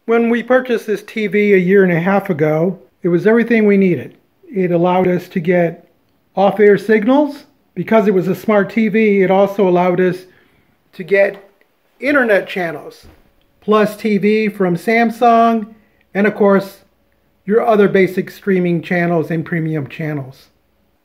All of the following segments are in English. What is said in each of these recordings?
When we purchased this TV a year and a half ago, it was everything we needed. It allowed us to get off-air signals. Because it was a smart TV, it also allowed us to get internet channels, plus TV from Samsung, and of course, your other basic streaming channels and premium channels.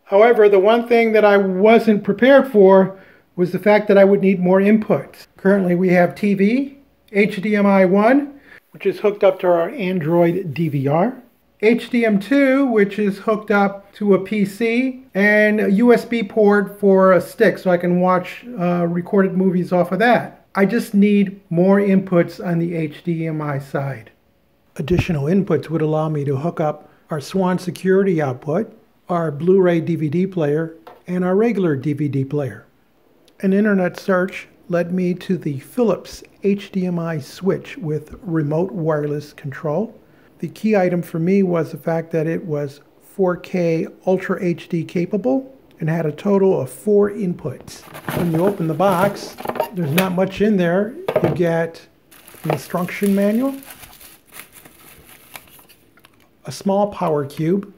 However, the one thing that I wasn't prepared for was the fact that I would need more inputs. Currently, we have TV, HDMI 1, which is hooked up to our Android DVR, HDMI 2, which is hooked up to a PC, and a USB port for a stick so I can watch recorded movies off of that. I just need more inputs on the HDMI side. Additional inputs would allow me to hook up our Swan security output, our Blu-ray DVD player, and our regular DVD player. An internet search led me to the Philips HDMI switch with remote wireless control. The key item for me was the fact that it was 4K Ultra HD capable and had a total of 4 inputs. When you open the box, there's not much in there. You get an instruction manual, a small power cube,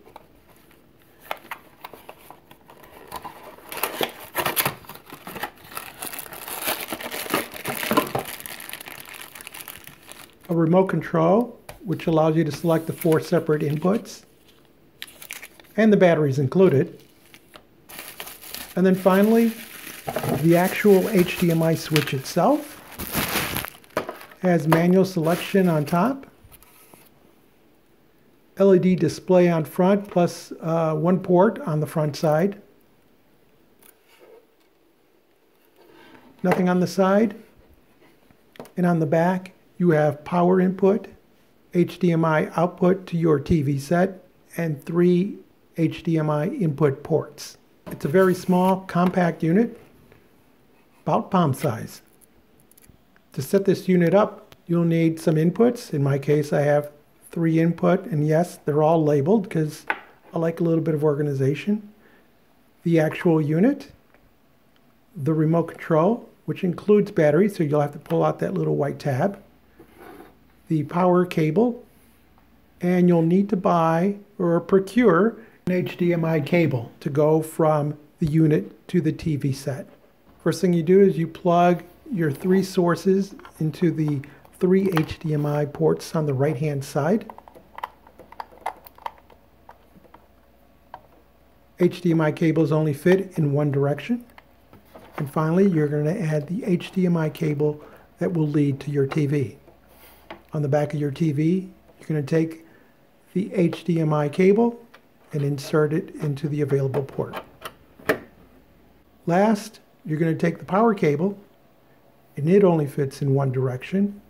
a remote control, which allows you to select the 4 separate inputs, and the batteries included. And then finally, the actual HDMI switch itself has manual selection on top, LED display on front, plus 1 port on the front side. Nothing on the side. And on the back, you have power input, HDMI output to your TV set, and 3 HDMI input ports. It's a very small, compact unit, about palm size. To set this unit up, you'll need some inputs. In my case, I have 3 input, and yes, they're all labeled because I like a little bit of organization. The actual unit, the remote control, which includes batteries, so you'll have to pull out that little white tab, the power cable, and you'll need to buy or procure an HDMI cable to go from the unit to the TV set. First thing you do is you plug your 3 sources into the 3 HDMI ports on the right-hand side. HDMI cables only fit in one direction. And finally, you're going to add the HDMI cable that will lead to your TV. On the back of your TV, you're going to take the HDMI cable and insert it into the available port. Last, you're going to take the power cable, and it only fits in one direction.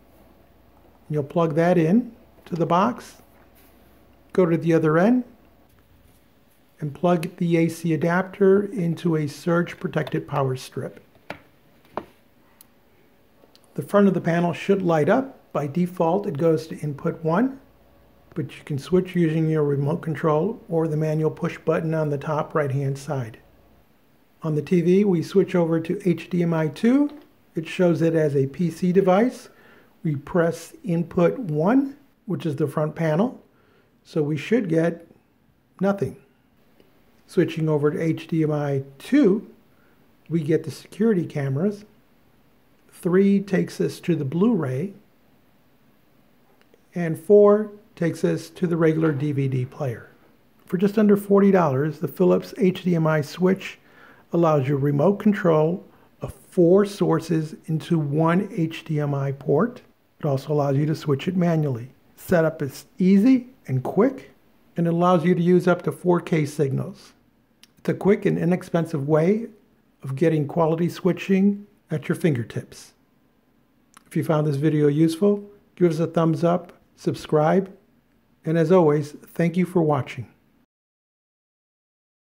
You'll plug that in to the box, go to the other end, and plug the AC adapter into a surge-protected power strip. The front of the panel should light up. By default, it goes to input 1, but you can switch using your remote control or the manual push button on the top right-hand side. On the TV, we switch over to HDMI 2. It shows it as a PC device. We press input 1, which is the front panel, so we should get nothing. Switching over to HDMI 2, we get the security cameras. 3 takes us to the Blu-ray, and 4 takes us to the regular DVD player. For just under $40, the Philips HDMI switch allows you remote control of 4 sources into 1 HDMI port. It also allows you to switch it manually. Setup is easy and quick, and it allows you to use up to 4K signals. It's a quick and inexpensive way of getting quality switching at your fingertips. If you found this video useful, give us a thumbs up, subscribe, and as always, thank you for watching.